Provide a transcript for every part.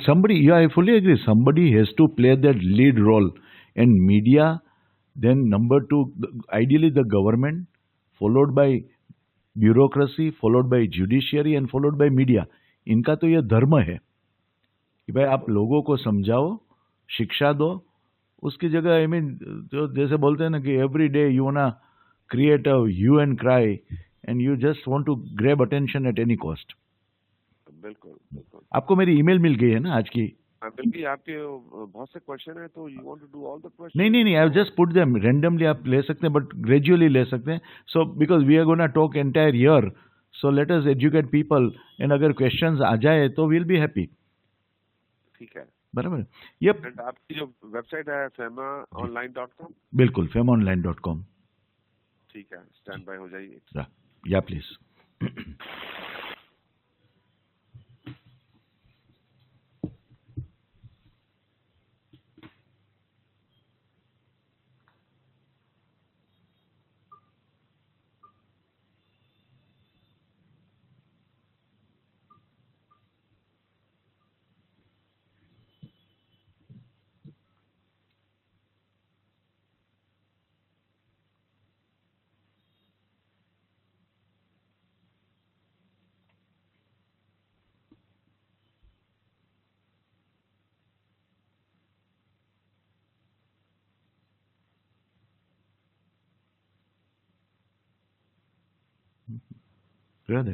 Somebody, yeah, I fully agree. Somebody has to play that lead role, and media. Then number two, ideally the government, followed by bureaucracy, followed by judiciary, and followed by media. इनका तो ये धर्म है कि भाई आप लोगों को समझाओ, शिक्षा दो. उसकी जगह आई मीन जो जैसे बोलते हैं ना कि every day you wanna create a hue and cry and you just want to grab attention at any cost. बिल्कुल बिल्कुल. आपको मेरी ईमेल मिल गई है ना आज की? बल्कि आपके बहुत से क्वेश्चन है तो you want to do all the question. नहीं, I just put them randomly. आप ले सकते हैं बट ग्रेजुअली ले सकते हैं. So because we are gonna talk entire year, so let us educate people, and अगर क्वेश्चंस आ जाए तो वील बी हैप्पी. ठीक है, बराबर. यप. एंड आपकी जो वेबसाइट है femaonline.com. बिल्कुल, femaonline.com. ठीक है, स्टैंड बाय हो जाइए. या प्लीज.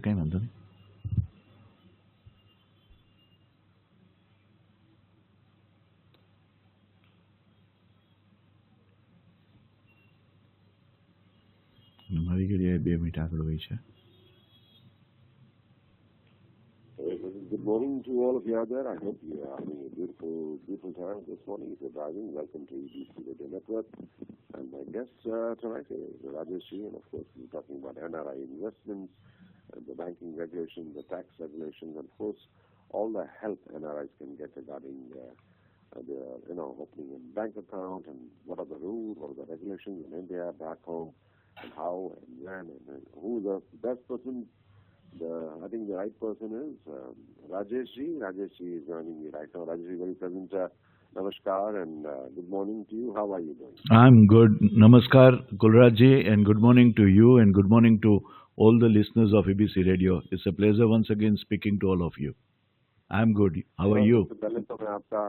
કઈ વાંધો નહીં. મારી ઘડી 2 મિનિટ આગળ હોય છે. Good morning to all of you out there. I hope you are having a beautiful time this morning. If you're driving, welcome to EBC Radio Network. And my guest tonight is Rajesh Dhruva, and of course we're talking about NRI investments, the banking regulations, the tax regulations, and of course all the help NRIs can get regarding opening a bank account, and what are the rules, what are the regulations in India, back home, and how and when, and who the best person. I think the right person is Rajesh Ji. Rajesh Ji is joining me right now. Rajesh Ji, very pleasant. Namaskar and good morning to you. How are you doing? I'm good. Namaskar, Kulraj Ji, and good morning to you, and good morning to all the listeners of EBC Radio. It's a pleasure once again speaking to all of you. I'm good. How are you? पहले तो मैं आपका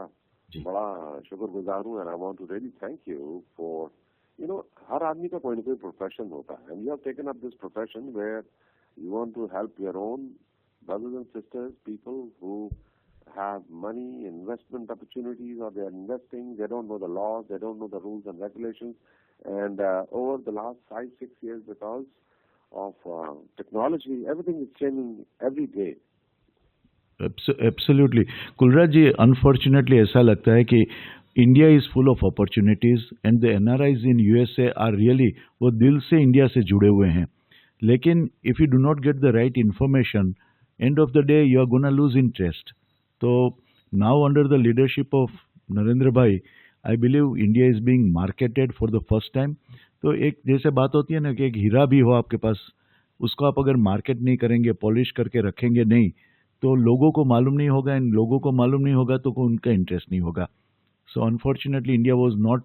बड़ा शुक्रगुजार हूँ, and I want to really thank you for, हर आदमी का कोई ना कोई प्रोफेशन होता है, and you have taken up this profession where you want to help your own brothers and sisters, people who have money, investment opportunities, or they are investing, they don't know the laws, they don't know the rules and regulations, and over the last 5-6 years, because of technology, everything is changing every day. Absolutely. Kulraj ji, unfortunately ऐसा लगता है कि India is full of opportunities, and the NRIs in USA are really, वो दिल से India से जुड़े हुए हैं. लेकिन if you do not get the right information, end of the day you are gonna lose interest. So now under the leadership of Narendra Bhai, I believe India is being marketed for the first time. तो एक जैसे बात होती है ना कि एक हीरा भी हो आपके पास, उसको आप अगर मार्केट नहीं करेंगे, पॉलिश करके रखेंगे नहीं, तो लोगों को मालूम नहीं होगा, एंड लोगों को मालूम नहीं होगा तो उनका इंटरेस्ट नहीं होगा. So unfortunately India was not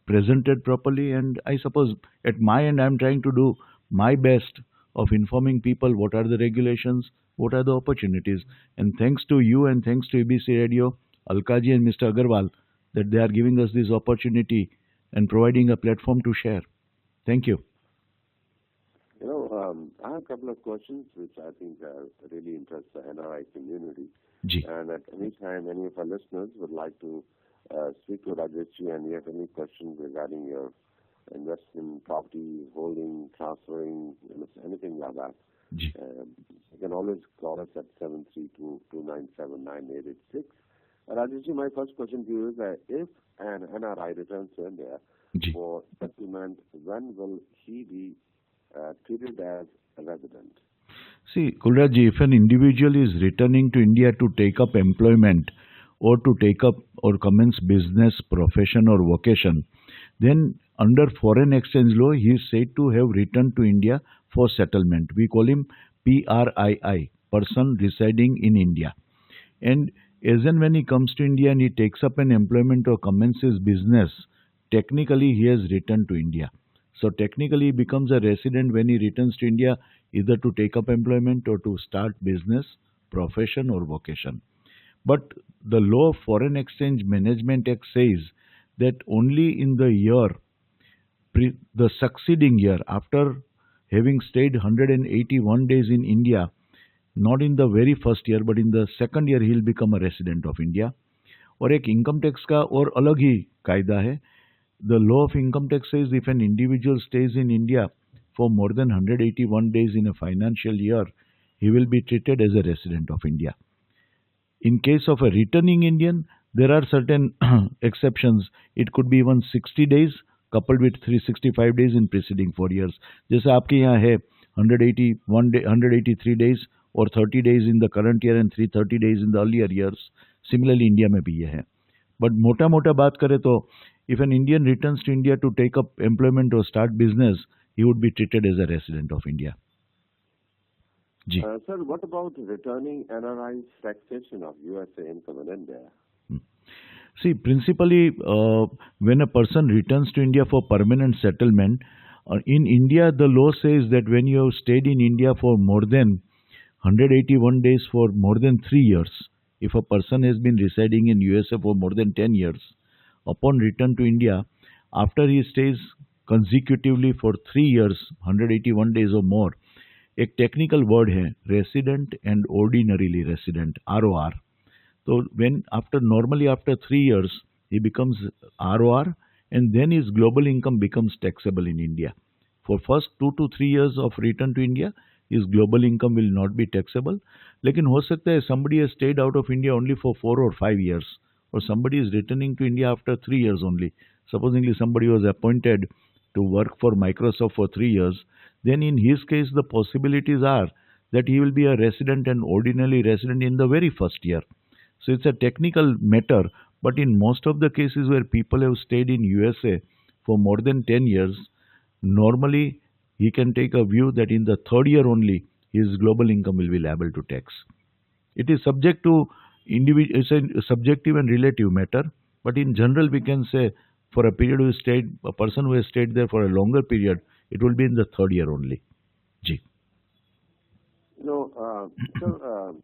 presented properly, and I suppose at my end I am trying to do my best of informing people what are the regulations, what are the opportunities, and thanks to you and thanks to EBC Radio, Alkaji and Mr. Agarwal, that they are giving us this opportunity and providing a platform to share. Thank you. I have a couple of questions which I think really interest the NRI community. Ji. And at any time, any of our listeners would like to speak to Rajesh Ji, and you have any questions regarding your investment, property, holding, transferring, anything like that, you can always call us at 732-297-9886. Rajesh Ji, my first question to you is that if an NRI returns to India for settlement, when will he be treated as a resident? See, Kulraj ji, if an individual is returning to India to take up employment or to take up or commence business, profession or vocation, then under foreign exchange law, he is said to have returned to India for settlement. We call him PRII, person residing in India. And As and when he comes to India and he takes up an employment or commences business, technically he has returned to India. So technically he becomes a resident when he returns to India, either to take up employment or to start business, profession or vocation. But the law of Foreign Exchange Management Act says that only in the year, the succeeding year, after having stayed 181 days in India, not in the very first year but in the second year, he'll become a resident of India. और एक income tax का और अलग ही कायदा है. The law of income tax says if an individual stays in India for more than 181 days in a financial year, he will be treated as a resident of India. In case of a returning Indian, there are certain exceptions. It could be even 60 days coupled with 365 days in preceding 4 years. जैसे आपके यहाँ है 181 day, 183 days or 30 days in the current year and 330 days in the earlier years. Similarly, India में भी ये है. But मोटा मोटा बात करें तो if an Indian returns to India to take up employment or start business, he would be treated as a resident of India. जी. Sir, what about returning NRI's taxation of USA income in India? See, principally, when a person returns to India for permanent settlement, in India, the law says that when you have stayed in India for more than 181 days for more than 3 years, if a person has been residing in USA for more than 10 years, upon return to India, after he stays consecutively for 3 years, 181 days or more, एक technical word है resident and ordinarily resident ROR. So when normally after 3 years he becomes ROR and then his global income becomes taxable in India. For first 2 to 3 years of return to India, his global income will not be taxable. लेकिन हो सकता है somebody has stayed out of India only for 4 or 5 years, or somebody is returning to India after 3 years only. Supposingly somebody was appointed to work for Microsoft for 3 years, then in his case the possibilities are that he will be a resident and ordinarily resident in the very first year. So it's a technical matter, but in most of the cases where people have stayed in USA for more than 10 years, normally he can take a view that in the third year only his global income will be liable to tax. It is subject to it's a subjective and relative matter, but in general we can say for a period a person who has stayed there for a longer period, it will be in the third year only. Ji. So,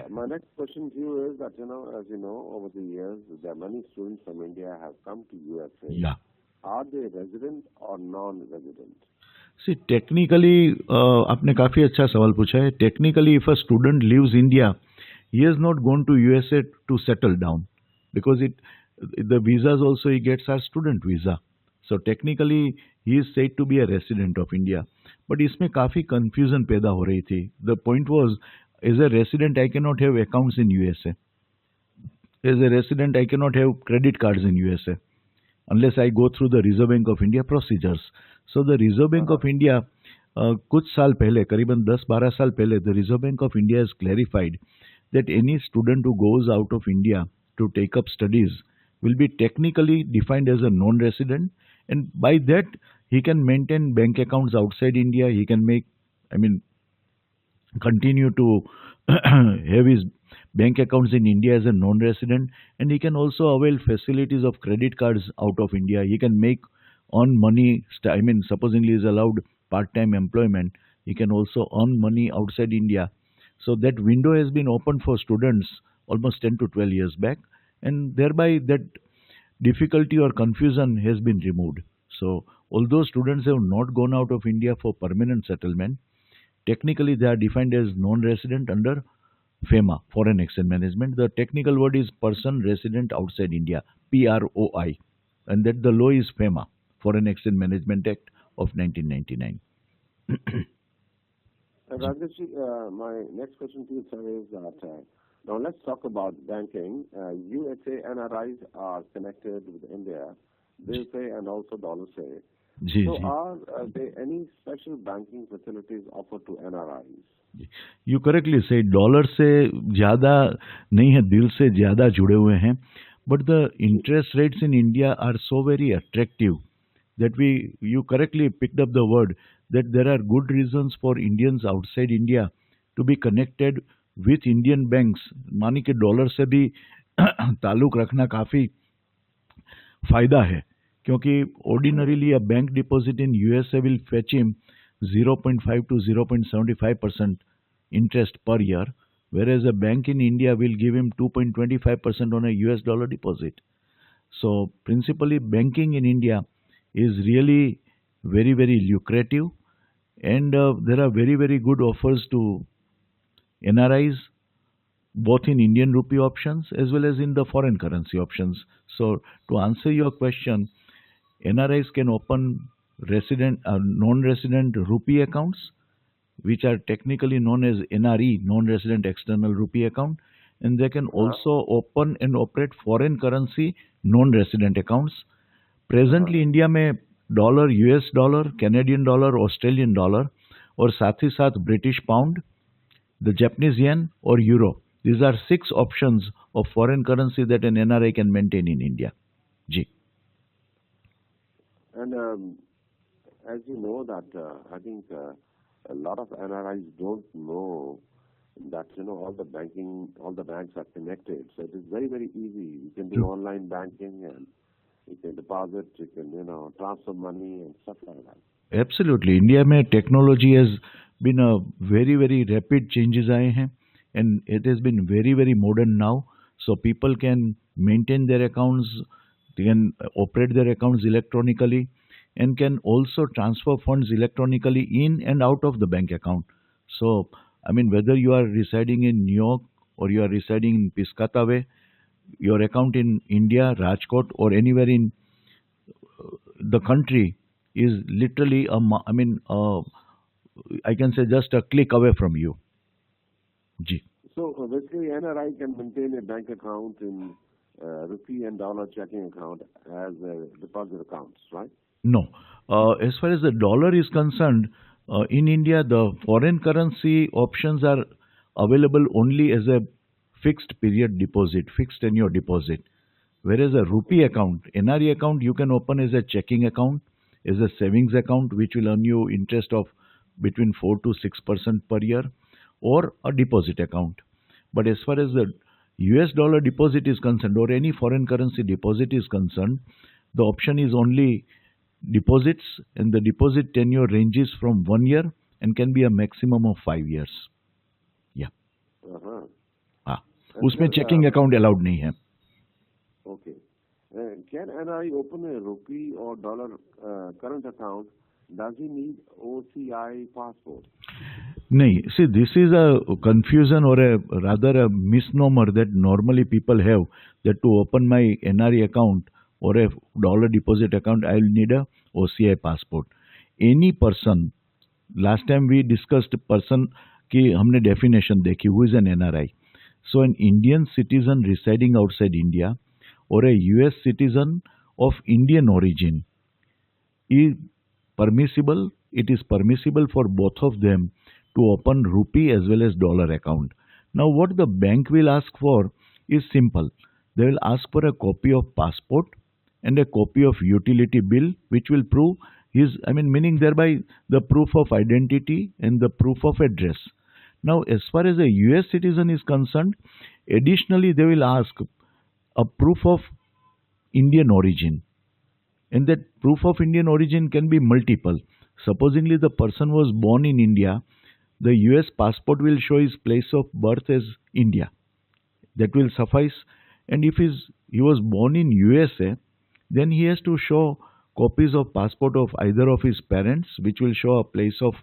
my next question to you is that, as you know, over the years, there are many students from India have come to USA. Yeah. Are they resident or non-resident? See, technically, आपने काफी अच्छा सवाल पूछा है. Technically, if a student leaves India, he has not gone to USA to settle down, because the visas also he gets are student visa. So technically, he is said to be a resident of India. But इसमें काफी confusion पैदा हो रही थी. The point was, as a resident, I cannot have accounts in USA. As a resident, I cannot have credit cards in USA unless I go through the Reserve Bank of India procedures. So the Reserve Bank of India, कुछ साल पहले, करीबन 10-12 साल पहले, the Reserve Bank of India has clarified that any student who goes out of India to take up studies will be technically defined as a non-resident, and by that he can maintain bank accounts outside India. He can continue to have his bank accounts in India as a non-resident, and he can also avail facilities of credit cards out of India. He can earn money. Supposingly he is allowed part-time employment, he can also earn money outside India. So that window has been opened for students almost 10 to 12 years back, and thereby that difficulty or confusion has been removed. So although students have not gone out of India for permanent settlement, technically they are defined as non-resident under FEMA, Foreign Exchange Management. The technical word is person resident outside India, PROI, and that the law is FEMA, Foreign Exchange Management Act of 1999. Rajesh, my next question to you, sir, is that now let's talk about banking. USA NRIs are connected with India, they say, and also dollar say. So are there any special banking facilities offered to NRIs? You correctly say dollar से ज़्यादा नहीं है, दिल से ज़्यादा जुड़े हुए हैं. But the interest rates in India are so very attractive that you correctly picked up the word, that there are good reasons for Indians outside India to be connected with Indian banks, मानी कि dollar से भी ताल्लुक रखना काफ़ी फायदा है, क्योंकि ordinarily a bank deposit in USA will fetch him 0.5 to 0.75% interest per year, whereas a bank in India will give him 2.25% on a US dollar deposit. So principally banking in India is really very, very lucrative, and there are very, very good offers to NRIs, both in Indian rupee options as well as in the foreign currency options. So to answer your question, NRIs can open non-resident rupee accounts, which are technically known as NRE, non-resident external rupee account, and they can also open and operate foreign currency non-resident accounts. Presently India में dollar, US dollar, Canadian dollar, Australian dollar और साथ ही साथ British pound, the Japanese yen or euro. These are 6 options of foreign currency that an NRI can maintain in India. Ji. And as you know that I think a lot of NRIs don't know that all the banks are connected. So it is very, very easy. You can do online banking and you can deposit, you can transfer money and stuff like that. Absolutely. India में technology has been a very, very rapid changes आए हैं, and it has been very, very modern now. So people can maintain their accounts, they can operate their accounts electronically, and can also transfer funds electronically in and out of the bank account. So, I mean, whether you are residing in New York or you are residing in Piscataway, your account in India, Rajkot, or anywhere in the country is literally I can say just a click away from you. Ji. So basically, NRI can maintain a bank account in rupee and dollar checking account as deposit accounts, right? No. As far as the dollar is concerned, in India, the foreign currency options are available only as a fixed period deposit, fixed tenure deposit. Whereas a rupee account, NRE account, you can open as a checking account, as a savings account, which will earn you interest of between 4 to 6% per year, or a deposit account. But as far as the US dollar deposit is concerned, or any foreign currency deposit is concerned, the option is only deposits, and the deposit tenure ranges from 1 year and can be a maximum of 5 years. Yeah. हाँ, उसमें checking account allowed नहीं है. Okay. Can NRI open a rupee or dollar current account? Does he need OCI passport? नहीं. See, this is a confusion or rather a misnomer that normally people have, that to open my NRE account or a dollar deposit account, I will need a OCI passport. Any person, last time we discussed person की हमने definition देखी, who is an NRI. So an Indian citizen residing outside India or a US citizen of Indian origin is permissible. It is permissible for both of them to open rupee as well as dollar account. Now what the bank will ask for is simple. They will ask for a copy of passport and a copy of utility bill, which will prove meaning thereby the proof of identity and the proof of address. Now, as far as a US citizen is concerned, additionally they will ask a proof of Indian origin. And that proof of Indian origin can be multiple. Supposingly the person was born in India, the US passport will show his place of birth as India. That will suffice. And if he was born in USA, then he has to show copies of passport of either of his parents, which will show a place of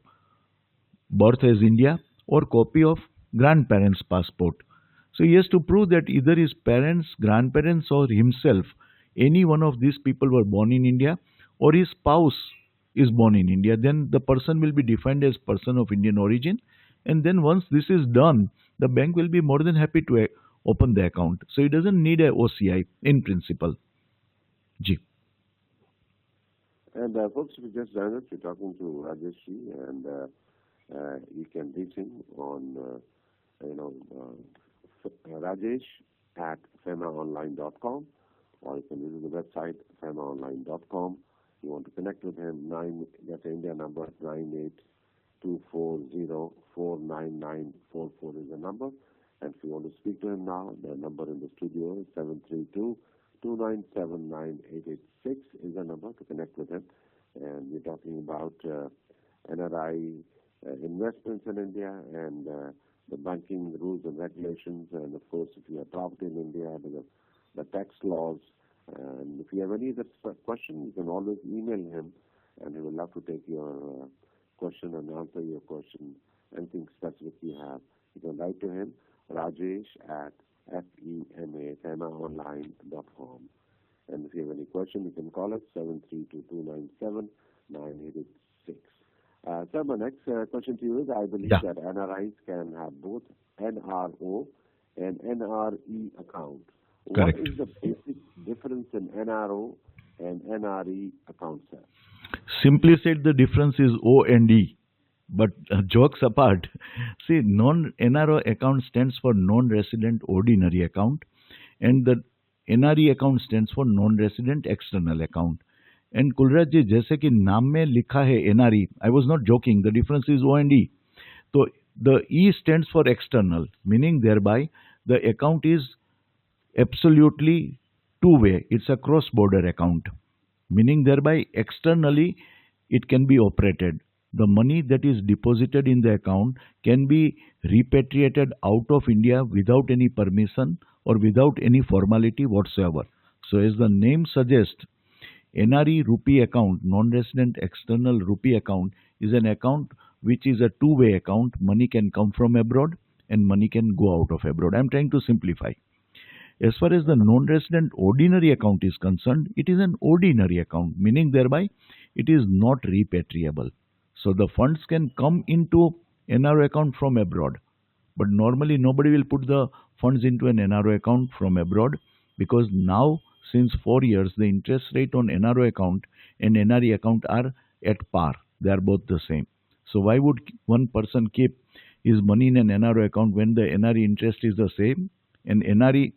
birth as India, or copy of grandparents' passport. So he has to prove that either his parents, grandparents, or himself, any one of these people were born in India, or his spouse is born in India. Then the person will be defined as person of Indian origin. And then once this is done, the bank will be more than happy to open the account. So it doesn't need a OCI in principle. Ji. And folks, we just joined us. We're talking to Rajesh, and you can reach him on, Rajesh at FEMAonline.com, or you can visit the website FEMAonline.com. You want to connect with him, that's the India number, 240-499-44 is the number. And if you want to speak to him now, the number in the studio is 732-297-9886 is the number to connect with him. And we're talking about NRI investments in India and the banking rules and regulations, and of course, if you have property in India, the tax laws. And if you have any other question, you can always email him, and he will love to take your question and answer your question. Anything specific you have, you can write to him, Rajesh at FEMAonline.com. And if you have any question, you can call us 732-297-9886. Sir, my next question to you is, I believe that NRIs can have both NRO and NRE account. Correct. What is the basic difference in NRO and NRE accounts, sir? Simply said, the difference is O and E. But jokes apart, see, NRO account stands for non-resident ordinary account, and the NRE account stands for non-resident external account. And Kulraj जी, जैसे कि नाम में लिखा है NRE, I was not joking, the difference is O and E. So the E stands for external, meaning thereby the account is absolutely two-way. It's a cross-border account, meaning thereby externally it can be operated. The money that is deposited in the account can be repatriated out of India without any permission or without any formality whatsoever. So as the name suggests, NRE rupee account, non-resident external rupee account, is an account which is a two-way account. Money can come from abroad and money can go out of abroad. I am trying to simplify. As far as the non-resident ordinary account is concerned, it is an ordinary account, meaning thereby it is not repatriable. So the funds can come into NRO account from abroad, but normally nobody will put the funds into an NRO account from abroad, because now since 4 years the interest rate on NRO account and NRE account are at par. They are both the same. So why would one person keep his money in an NRO account when the NRE interest is the same, and NRE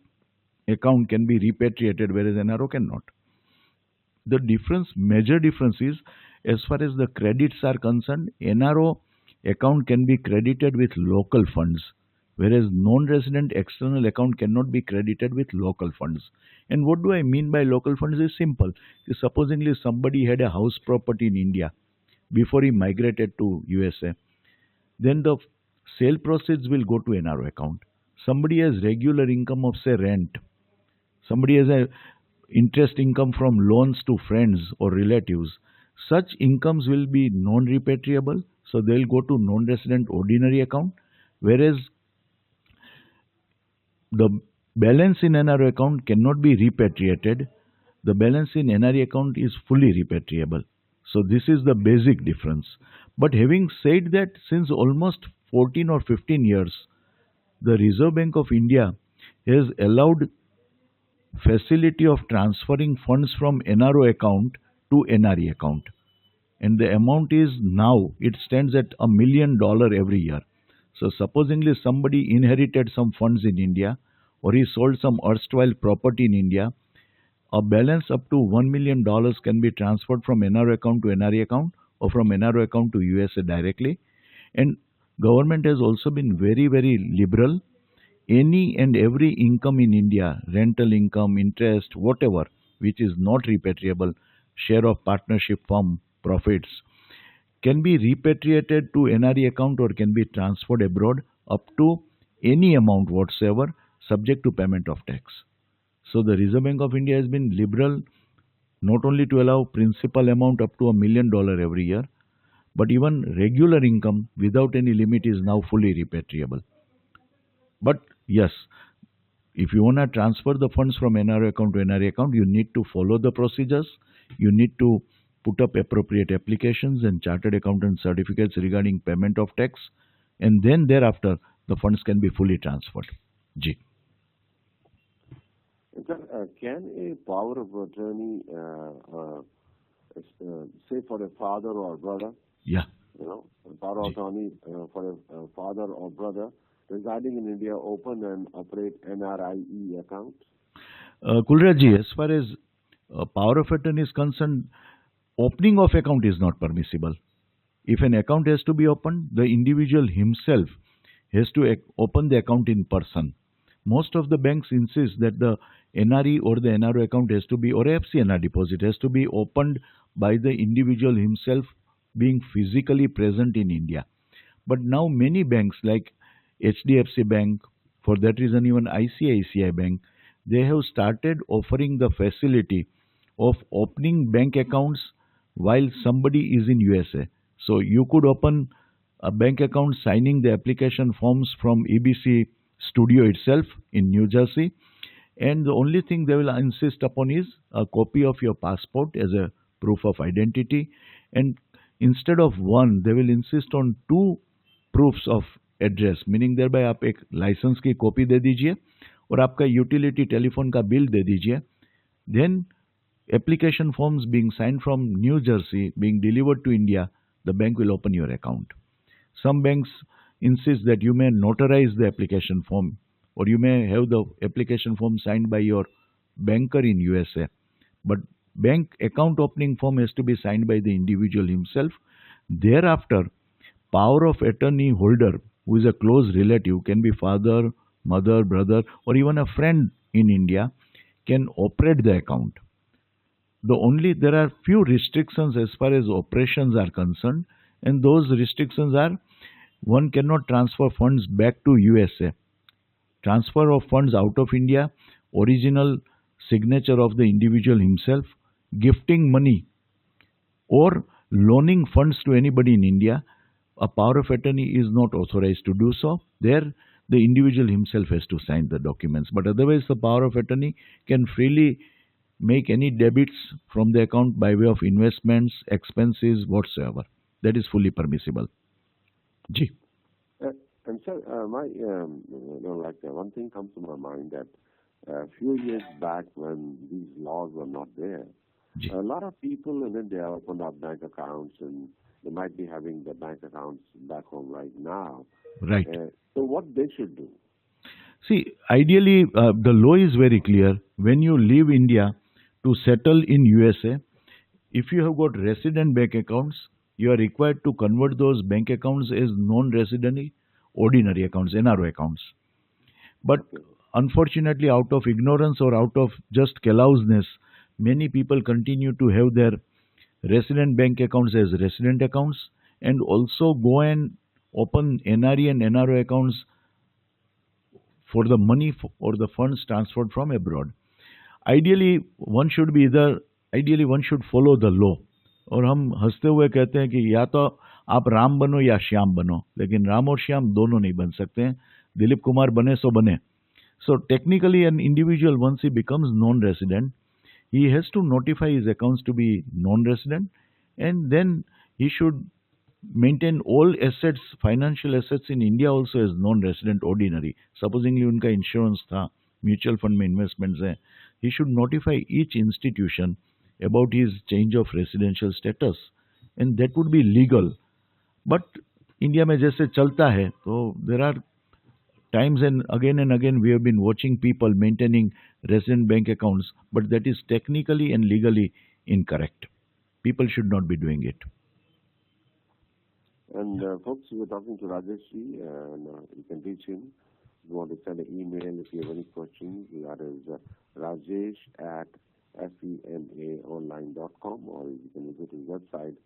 account can be repatriated whereas NRO cannot? The difference, major difference is, as far as the credits are concerned, NRO account can be credited with local funds, whereas non-resident external account cannot be credited with local funds. And what do I mean by local funds is simple. Supposingly somebody had a house property in India before he migrated to USA, then the sale proceeds will go to NRO account. Somebody has regular income of, say, rent. Somebody has a interest income from loans to friends or relatives. Such incomes will be non-repatriable, so they will go to non-resident ordinary account, whereas the balance in NRO account cannot be repatriated. The balance in NRE account is fully repatriable. So this is the basic difference. But having said that, since almost 14 or 15 years, the Reserve Bank of India has allowed facility of transferring funds from NRO account to NRE account. And the amount is now, it stands at $1 million every year. So supposingly somebody inherited some funds in India, or he sold some erstwhile property in India, a balance up to $1 million can be transferred from NRO account to NRE account, or from NRO account to USA directly. And government has also been very, very liberal. Any and every income in India, rental income, interest, whatever, which is not repatriable, share of partnership firm profits, can be repatriated to NRE account or can be transferred abroad up to any amount whatsoever, subject to payment of tax. So the Reserve Bank of India has been liberal, not only to allow principal amount up to $1 million every year, but even regular income without any limit is now fully repatriable. But yes, if you want to transfer the funds from NRO account to NRE account, you need to follow the procedures. You need to put up appropriate applications and chartered accountant certificates regarding payment of tax, and then thereafter the funds can be fully transferred. Ji. Can a power of attorney, say for a father or brother, a power of attorney for a father or brother residing in India open and operate NRIE accounts? Kulraji, as far as power of attorney is concerned, opening of account is not permissible. If an account has to be opened, the individual himself has to open the account in person. Most of the banks insist that the NRE or the NRO account has to be, or FCNR deposit has to be opened by the individual himself being physically present in India. But now many banks like HDFC Bank, for that reason even ICICI Bank, they have started offering the facility of opening bank accounts while somebody is in USA. So you could open a bank account signing the application forms from EBC studio itself in New Jersey, and the only thing they will insist upon is a copy of your passport as a proof of identity, and instead of one they will insist on two proofs of address, meaning thereby आप एक licence की copy दे दीजिए और आपका utility telephone का bill दे दीजिए. Then application forms being signed from New Jersey being delivered to India, the bank will open your account. Some banks insist that you may notarize the application form or you may have the application form signed by your banker in USA. But bank account opening form has to be signed by the individual himself. Thereafter, power of attorney holder, who is a close relative, can be father, mother, brother, or even a friend in India, can operate the account. There are few restrictions as far as operations are concerned, and those restrictions are: one cannot transfer funds back to USA, transfer of funds out of India, original signature of the individual himself, gifting money or loaning funds to anybody in India. A power of attorney is not authorized to do so. There, the individual himself has to sign the documents. But otherwise, the power of attorney can freely make any debits from the account by way of investments, expenses, whatsoever. That is fully permissible. Ji. And sir, one thing comes to my mind that a few years back when these laws were not there, Ji. a lot of people in India opened up bank accounts and they might be having their bank accounts back home right now. Right. So what they should do? See, ideally, the law is very clear. When you leave India to settle in USA, if you have got resident bank accounts, you are required to convert those bank accounts as non-resident ordinary accounts, NRO accounts. But unfortunately, out of ignorance or out of just callousness, many people continue to have their resident bank accounts as resident accounts and also go and open NRE and NRO accounts for the money or the funds transferred from abroad. Ideally, one should follow the law. और हम हंसते हुए कहते हैं कि या तो आप राम बनो या श्याम बनो, लेकिन राम और श्याम दोनों नहीं बन सकते हैं. दिलीप कुमार बने सो बने. So technically, an individual, once he becomes non-resident, he has to notify his accounts to be non-resident, and then he should maintain all assets, financial assets in India also as non-resident ordinary. Supposingly उनका insurance था, mutual fund में investments हैं, he should notify each institution about his change of residential status, and that would be legal. But India में जैसे चलता है, तो there are times and again we have been watching people maintaining resident bank accounts, but that is technically and legally incorrect. People should not be doing it. And folks, we're talking to Rajesh Ji, and you can reach him. If you want to send an email, if you have any questions, that is rajesh@femaonline.com, or you can visit his website,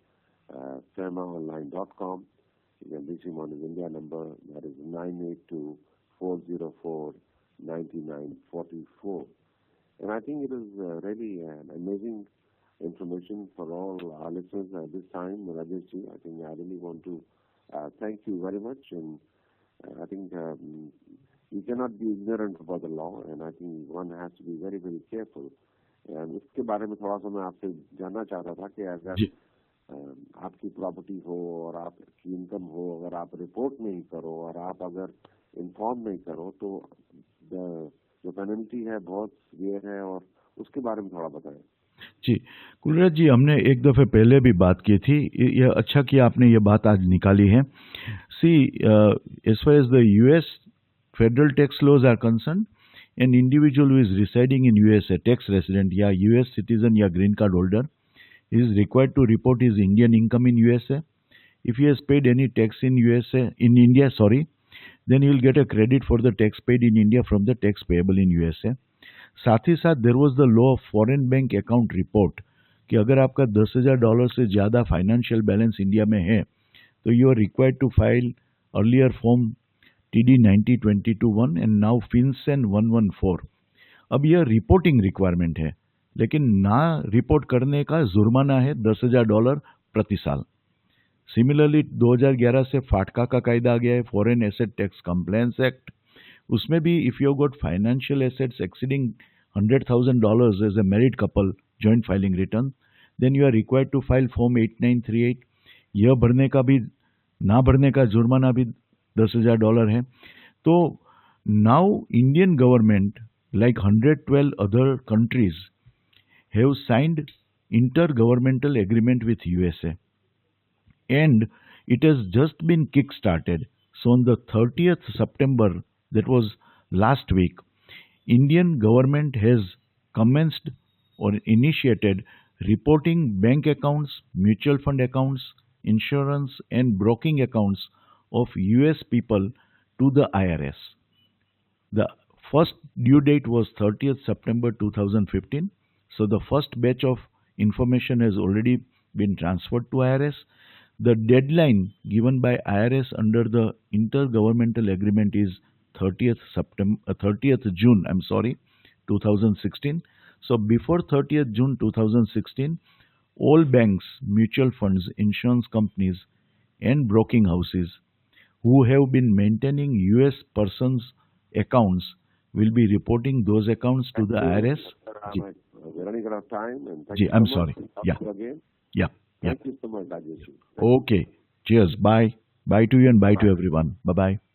FEMAonline.com. You can reach him on his India number, that is 982-404-9944. And I think it is really an amazing information for all our listeners at this time. Rajesh Ji, I think I really want to thank you very much, and I think you cannot be ignorant about the law, and I think one has to be very, very careful. And इसके बारे में थोड़ा सा मैं आपसे जानना चाहता था कि अगर आपकी प्रॉपर्टी हो और आपकी इनकम हो, अगर आप रिपोर्ट नहीं करो और आप अगर इन्फॉर्म नहीं करो, तो जो पेनल्टी है बहुत सीवियर है, और उसके बारे में थोड़ा बताएं. जी, कुलराज जी, हमने एक दफ़े पहले भी बात की थी. यह अच्छा कि आपने ये बात आज निकाली है. सी, as far as the US federal tax laws are concerned, an individual who is residing in USA, tax resident या US citizen या green card holder, is required to report his Indian income in USA. if he has paid any tax in India, sorry, then he will get a credit for the tax paid in India from the tax payable in USA. साथ ही साथ there was the law of foreign bank account report कि अगर आपका $10,000 से ज़्यादा financial balance India में है तो you are required to file earlier form TD 9022-1 and now FinCEN 114. अब यह रिपोर्टिंग रिक्वायरमेंट है, लेकिन ना रिपोर्ट करने का जुर्माना है $10,000 प्रति साल. सिमिलरली 2011 से फाटका का कायदा आ गया है, foreign asset tax compliance act. उसमें भी if you got financial assets exceeding $100,000 as a married couple joint filing return, then you are required to file form 8938. यह भरने का भी, ना भरने का जुर्माना भी $10,000 है. तो now Indian government like 112 other countries have signed inter-governmental agreement with USA. And it has just been kick-started. So on the 30th September, that was last week, Indian government has commenced or initiated reporting bank accounts, mutual fund accounts, insurance and broking accounts of US people to the IRS. The first due date was 30th September 2015. So the first batch of information has already been transferred to IRS. The deadline given by IRS under the intergovernmental agreement is 30th June, 2016. So before 30th June 2016, all banks, mutual funds, insurance companies and broking houses who have been maintaining US persons accounts will be reporting those accounts to the IRS. We're running out of time. And thank I'm sorry. Yeah. Again. Yeah. Thank you so much, Rajesh. Okay. Cheers. Bye. Bye to you and bye to everyone. Bye-bye.